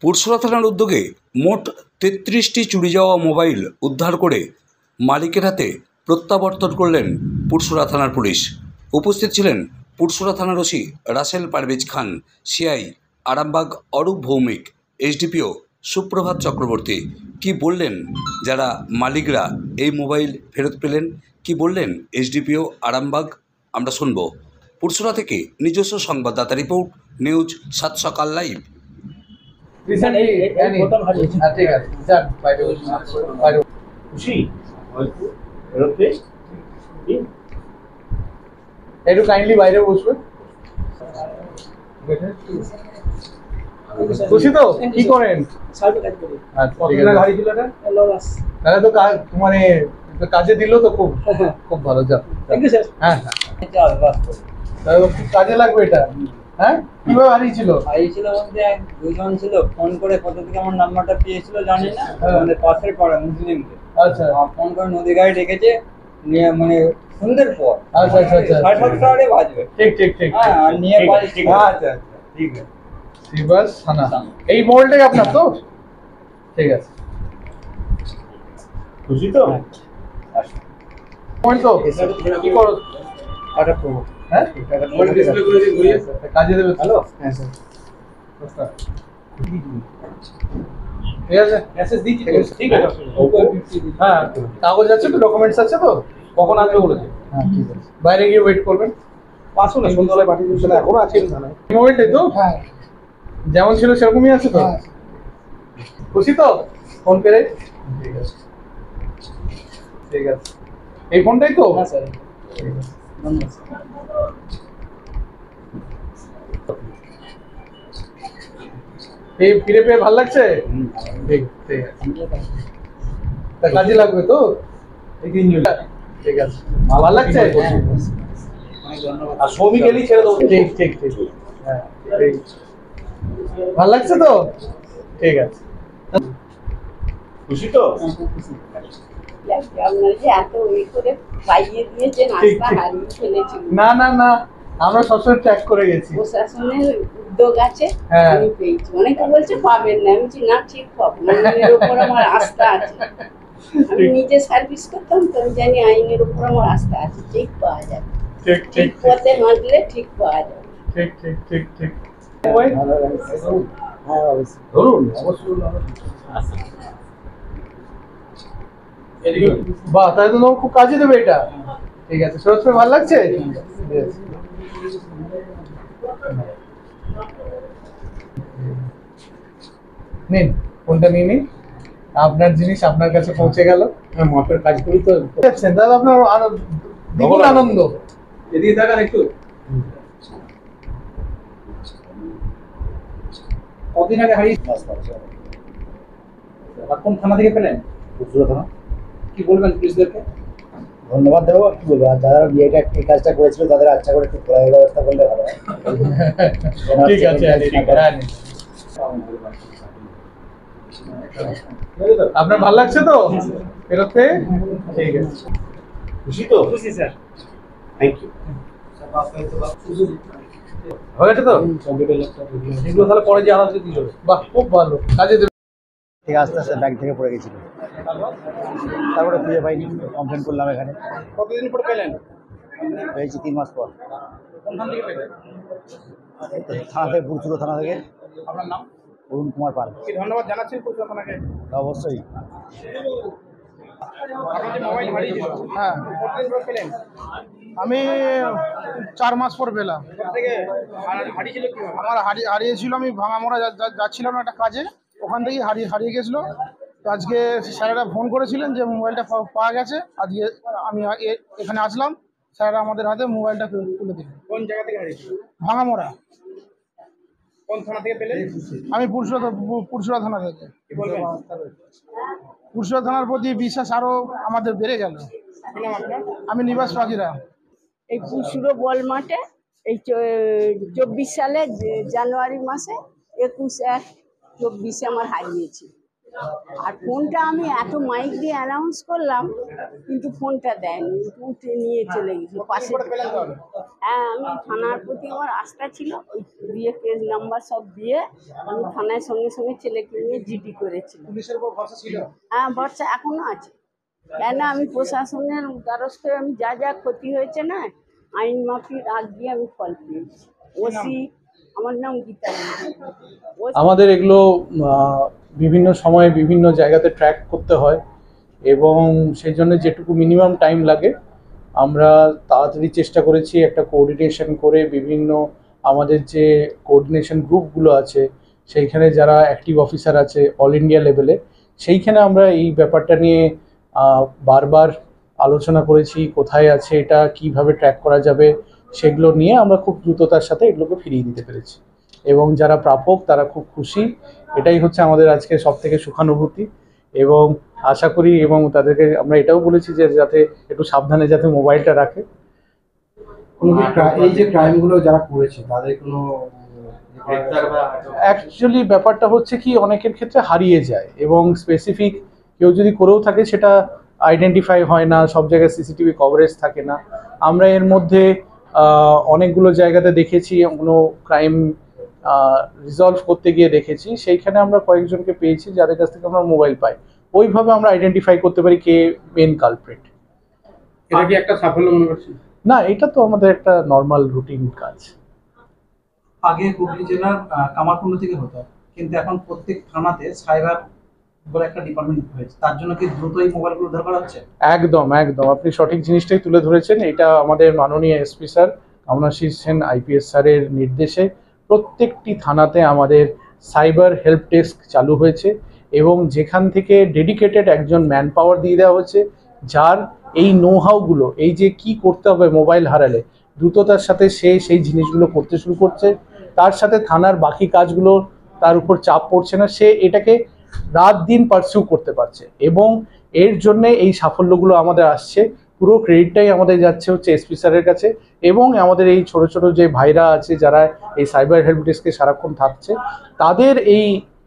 পুরসুরা থানার উদ্যোগে মোট ৩৩টি চুরি যাওয়া মোবাইল উদ্ধার করে মালিকের হাতে প্রত্যাবর্তন করলেন পুরসুরা থানার পুলিশ। উপস্থিত ছিলেন পুরসুরা থানার ওসি রাসেল পারভেজ খান, সিআই আরামবাগ অরূপ ভৌমিক, এসডিপিও সুপ্রভাত চক্রবর্তী। কি বললেন যারা মালিকরা এই মোবাইল ফেরত পেলেন, কি বললেন এসডিপিও আরামবাগ, আমরা শুনব। পুরসুরা থেকে নিজস্ব সংবাদদাতা রিপোর্ট, নিউজ 7 সকাল লাইভ। একটু কাইন্ডলি বাইরে বসবে। খুশি তো? কি করেন? তাহলে তো মানে কাজে দিল তো, খুব খুব ভালো। যা, হ্যাঁ তাহলে খুব কাজে লাগবে এটা। হ্যাঁ, কিভাবে হারিয়েছিল বলতে দুজন ছিল, ফোন করে কোথা থেকে আমার নাম্বারটা পেয়েছিল জানি না, আমাদের পাশের পাড়া মুসলিমকে। আচ্ছা, ফোন করে নদী গাড়ি ডেকেছে নিয়ে, মানে সন্ধ্যের পর। আচ্ছা আচ্ছা আচ্ছা, 7:30 বাজবে। ঠিক ঠিক ঠিক, হ্যাঁ, আর নিয়ে বাড়ি। আচ্ছা ঠিক আছে, শ্রীবাস থানা। এই মোবাইলটাই আপনার তো? ঠিক আছে, খুশি তো? মোবাইল তো কি করো? টাকা প্রো, হ্যাঁ মোবাইল ডিসপ্লে করে দিয়ে ঘুরিয়ে কাজে দেবে। হ্যালো, হ্যাঁ স্যার, ঠিক আছে, মেসেজ দিচ্ছি। ঠিক আছে, হ্যাঁ কাগজ আছে তো, ডকুমেন্টস আছে তো? কখন আসবে বলেছে? হ্যাঁ ঠিক আছে, বাইরে গিয়ে ওয়েট করবেন। পাঁচশো না, সন্ধ্যাবেলায় পাঠিয়ে দিচ্ছিল, এখনো আছে থানায় মোবাইলটাই তো? হ্যাঁ, যেমন ছিল সেরকমই আছে তো? খুশি তো? ফোন পেরে? ঠিক আছে ঠিক আছে, এই ফোনটাই তো? হ্যাঁ স্যার, ঠিক আছে, ধন্যবাদ। এই ফিরে পেয়ে ভালো লাগছে? ঠিক ঠিক আছে, কাজে লাগবে তো? ঠিক আছে, ভালো লাগছে? আর শ্রমিক এলেই ছেড়ে দেবো। ঠিক ঠিক ঠিক, হ্যাঁ ভালো লাগছে তো? ঠিক আছে, খুশি তো? না না না, আমরা সবসময় ট্র্যাক করে গেছি। প্রশাসনের উদ্যোগ আছে, আমি পেয়েছি। অনেকে বলছে পাবেন না, আমি বলছি না, ঠিক পাবো, আইনের উপর আমার আস্থা আছে। আমি নিজে সার্ভিস করতাম তো, আমি জানি আইনের উপর আমার আস্থা আছে, ঠিক পাওয়া যাবে। ঠিক পথে হাঁটলে ঠিক পাওয়া যাবে। ঠিক ঠিক ঠিক ঠিক, ধরুন অবশ্যই। বাহ, তাহলে তো তোমার খুব কাজে দেবে এটা। ঠিক আছে, সবসময় ভালো লাগছে? নিন, ফোনটা নিয়ে নিন, আপনার জিনিস আপনার কাছে পৌঁছে গেল। মাপের কাজ করি তো, তাহলে আপনার দ্বিগুণ আনন্দ। এদিকে থাকার একটু। কদিন আগে হারিয়ে কোন থানা থেকে পেলেন? পুরসুরা থানা। কি বলবেন পুলিশদেরকে? ধন্যবাদ দেবো, কি বলবো, আর যারা বিয়েটা এই কাজটা করেছিল তাদের আচ্ছা করে একটু খোলার ব্যবস্থা করলে ভালো হয়। ঠিক আছে, আপনার ভালো লাগছে তো বেরোতে? ঠিক আছে, খুশি তো? খুশি স্যার, থ্যাংক ইউ। হয়ে গেছে তো? এগুলো তাহলে পরে যে আলাদা দিয়ে দেবে। বাহ, খুব ভালো, কাজে দেবে। ঠিক, আস্তে আস্তে ব্যাগ থেকে পড়ে গেছিল, তারপরে খুঁজে পাইনি, কমপ্লেন করলাম এখানে। কতদিন পরে পেলেন? পেয়েছি 3 মাস পর। কোন থানা থেকে পেলেন? থানা থেকে, পুরসুরা থানা থেকে। আপনার নাম? অরুণ কুমার পাল। কি ধন্যবাদ জানাচ্ছি পুরসুরা থানাকে? অবশ্যই। আপনার যে মোবাইল হারিয়েছিল, হ্যাঁ, কতদিন পরে পেলেন? আমি 4 মাস পর পেলাম। হারিয়েছিল কি? আমার হারিয়েছিল, আমি ভাঙামোড়া যাচ্ছিলাম একটা কাজে, ওখান থেকেই হারিয়ে গেছিলো। তো আজকে স্যারেরা ফোন করেছিলেন যে মোবাইলটা পাওয়া গেছে। আজকে আমি এখানে আসলাম, স্যারেরা আমাদের হাতে মোবাইলটা তুলে দিলেন। কোন জায়গা থেকে হারিয়েছিল? ভাঙামোড়া। কোন থানা থেকে পেলেন? আমি পুরসুরা থানা থেকে। কি বলবেন? পুরসুরা থানার প্রতি বিশ্বাস আরও আমাদের বেড়ে গেল। কি নাম আপনার? আমি নিবাস পাখিরা। এই পুরসুরা বল মাঠে এই 24 সালে জানুয়ারি মাসে 21/1/24 আমার হারিয়েছি। আর ফোনটা আমি এত মাইক দিয়ে অ্যানাউন্স করলাম, কিন্তু ফোনটা দেয়নি, উঠে নিয়ে চলে গেছিল পাশে। হ্যাঁ, আমি থানার প্রতি আমার আস্থা ছিল, ওই দিয়ে কেস নাম্বার সব দিয়ে আমি থানায় সঙ্গে সঙ্গে ছেলেকে নিয়ে জিডি করেছিলাম। পুলিশের উপর ভরসা ছিল? হ্যাঁ, ভরসা এখনো আছে। কেন আমি প্রশাসনের দ্বারস্থ হয়ে আমি যা যা ক্ষতি হয়েছে না, আইন মাফিক আগ দিয়ে আমি ফল পেয়েছি। ওসি, আমার নাম গীতা। আমাদের এগুলো বিভিন্ন সময়ে বিভিন্ন জায়গাতে ট্র্যাক করতে হয়, এবং সেই জন্য যেটুকু মিনিমাম টাইম লাগে আমরা তাড়াতাড়ি চেষ্টা করেছি একটা কোঅর্ডিনেশন করে বিভিন্ন আমাদের যে কোঅর্ডিনেশন গ্রুপগুলো আছে সেইখানে যারা অ্যাক্টিভ অফিসার আছে অল ইন্ডিয়া লেভেলে, সেইখানে আমরা এই ব্যাপারটা নিয়ে বারবার আলোচনা করেছি, কোথায় আছে এটা, কিভাবে ট্র্যাক করা যাবে, সেগুলো নিয়ে আমরা খুব দ্রুততার সাথে এগুলোকে ফিরিয়ে দিতে পেরেছি, এবং যারা প্রাপক তারা খুব খুশি। এটাই হচ্ছে আমাদের আজকে সব থেকে সুখানুভূতি, এবং আশা করি এবং তাদেরকে আমরা এটাও বলেছি যে যাতে একটু সাবধানে যাতে মোবাইলটা রাখে। এই যে ক্রাইমগুলো যারা করেছে তাদের কোনো অ্যাকচুয়ালি ব্যাপারটা হচ্ছে কি, অনেকের ক্ষেত্রে হারিয়ে যায়, এবং স্পেসিফিক কেউ যদি করেও থাকে সেটা আইডেন্টিফাই হয় না, সব জায়গায় সিসিটিভি কভারেজ থাকে না। আমরা এর মধ্যে অনেকগুলো জায়গাতে দেখেছি, কোনো ক্রাইম রিজলভ করতে গিয়ে দেখেছি, সেইখানে আমরা কয়েকজনকে পেয়েছি যাদের কাছ থেকে আমরা মোবাইল পাই, ওইভাবে আমরা আইডেন্টিফাই করতে পারি কে মেন কালপ্রিট। এটা কি একটা সাফল্য মনে করছেন? না, এটা তো আমাদের একটা নর্মাল রুটিন কাজ। আগে হুগলি জেলার কামারকুণ্ড থেকে হতো, কিন্তু এখন প্রত্যেক থানাতে সাইবার বলে একটা ডিপার্টমেন্ট হয়েছে, তার জন্য কি দ্রুত এই মোবাইলগুলো উদ্ধার করা হচ্ছে? একদম একদম, আপনি সঠিক জিনিসটাই তুলে ধরেছেন। এটা আমাদের মাননীয় SP sir Kamanashish Sen IPS স্যারের নির্দেশে প্রত্যেকটি থানাতে আমাদের সাইবার হেল্প ডেস্ক চালু হয়েছে, এবং যেখান থেকে ডেডিকেটেড একজন ম্যান পাওয়ার দিয়ে দেওয়া হচ্ছে, যার এই নো হাউগুলো, এই যে কি করতে হবে মোবাইল হারালে দ্রুততার সাথে সে সেই জিনিসগুলো করতে শুরু করছে। তার সাথে থানার বাকি কাজগুলো তার উপর চাপ পড়ছে না, সে এটাকে রাত দিন পারসিউ করতে পারছে, এবং এর জন্যে এই সাফল্যগুলো আমাদের আসছে। পুরো ক্রেডিটটাই আমাদের যাচ্ছে হচ্ছে এসপি স্যারের কাছে, এবং আমাদের এই ছোট ছোট যে ভাইরা আছে যারা এই সাইবার হেল্প ডেস্কে সারাক্ষণ থাকছে, তাদের এই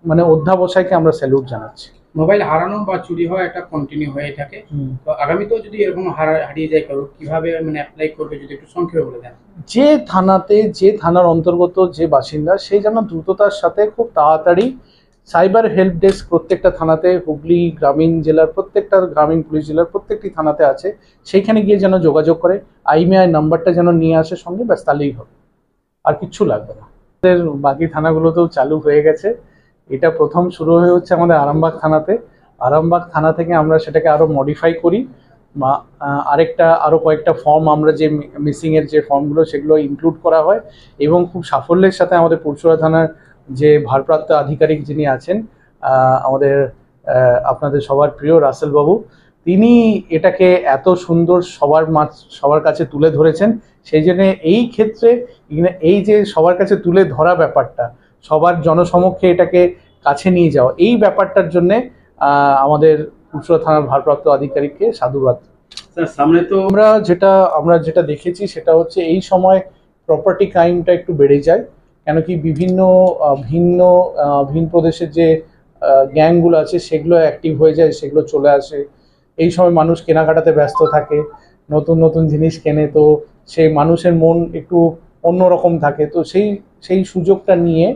মানে অধ্যাবসায়কে আমরা স্যালুট জানাচ্ছি। মোবাইল হারানো বা চুরি হওয়া এটা কন্টিনিউ হয়ে থাকে, তো আগামীতেও যদি এরকম হারিয়ে যায় কারো, কিভাবে মানে অ্যাপ্লাই করবে যদি একটু সংক্ষেপে বলে দেন। যে থানাতে, যে থানার অন্তর্গত যে বাসিন্দা, সেই যেন দ্রুততার সাথে খুব তাড়াতাড়ি সাইবার হেল্প ডেস্ক প্রত্যেকটা থানাতে, হুগলি গ্রামীণ জেলার প্রত্যেকটা গ্রামীণ পুলিশ জেলার প্রত্যেকটি থানাতে আছে, সেইখানে গিয়ে যেন যোগাযোগ করে, আইএমআই নাম্বারটা যেন নিয়ে আসে সঙ্গে, ব্যাস তাহলেই হবে, আর কিচ্ছু লাগবে না। আমাদের বাকি থানাগুলোতেও চালু হয়ে গেছে। এটা প্রথম শুরু হয়ে হচ্ছে আমাদের আরামবাগ থানাতে। আরামবাগ থানা থেকে আমরা সেটাকে আরও মডিফাই করি, আরও কয়েকটা ফর্ম আমরা যে মিসিংয়ের যে ফর্মগুলো সেগুলো ইনক্লুড করা হয়, এবং খুব সাফল্যের সাথে আমাদের পুরসুরা থানার যে ভারপ্রাপ্ত আধিকারিক যিনি আছেন আমাদের আপনাদের সবার প্রিয় রাসেল বাবু, তিনি এটাকে এত সুন্দর সবার কাছে তুলে ধরেছেন। সেই জন্য এই ক্ষেত্রে এই যে সবার কাছে তুলে ধরা ব্যাপারটা, সবার জনসমক্ষে এটাকে কাছে নিয়ে যাওয়া, এই ব্যাপারটার জন্যে আমাদের পুরসুরা থানার ভারপ্রাপ্ত আধিকারিককে সাধুবাদ। সামনে তো আমরা যেটা দেখেছি সেটা হচ্ছে এই সময় প্রপার্টি ক্রাইমটা একটু বেড়ে যায়, কেন কি বিভিন্ন ভিন প্রদেশের যে গ্যাংগুলো আছে সেগুলো অ্যাক্টিভ হয়ে যায়, সেগুলো চলে আসে। এই সময় মানুষ কেনাকাটাতে ব্যস্ত থাকে, নতুন নতুন জিনিস কেনে, তো সেই মানুষের মন একটু অন্যরকম থাকে, তো সেই সুযোগটা নিয়ে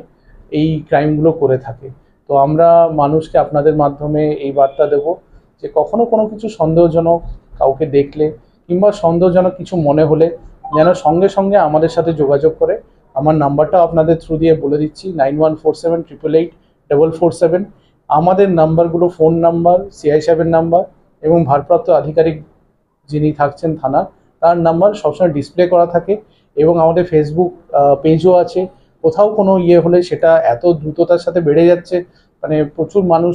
এই ক্রাইমগুলো করে থাকে। তো আমরা মানুষকে আপনাদের মাধ্যমে এই বার্তা দেব যে কখনো কোনো কিছু সন্দেহজনক কাউকে দেখলে কিংবা সন্দেহজনক কিছু মনে হলে যেন সঙ্গে সঙ্গে আমাদের সাথে যোগাযোগ করে। আমার নাম্বারটাও আপনাদের থ্রু দিয়ে বলে দিচ্ছি, 9147888447। আমাদের নাম্বারগুলো ফোন নাম্বার, সিআই সাহেবের নাম্বার এবং ভারপ্রাপ্ত আধিকারিক যিনি থাকছেন থানা, তার নাম্বার সবসময় ডিসপ্লে করা থাকে, এবং আমাদের ফেসবুক পেজও আছে। কোথাও কোনো হলে সেটা এত দ্রুততার সাথে বেড়ে যাচ্ছে, মানে প্রচুর মানুষ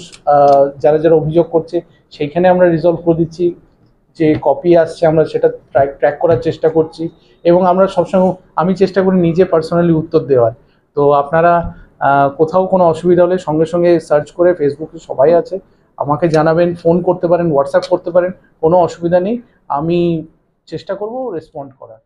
যারা যারা অভিযোগ করছে সেইখানে আমরা রিজলভ করে দিচ্ছি। যে কপি আসছে আমরা সেটা ট্র্যাক করার চেষ্টা করছি, এবং আমরা সবসময় আমি চেষ্টা করি নিজে পার্সোনালি উত্তর দেওয়ার। তো আপনারা কোথাও কোনো অসুবিধা হলে সঙ্গে সঙ্গে সার্চ করে, ফেসবুকে সবাই আছে, আমাকে জানাবেন, ফোন করতে পারেন, হোয়াটসঅ্যাপ করতে পারেন, কোনো অসুবিধা নেই, আমি চেষ্টা করব রেসপন্ড করার।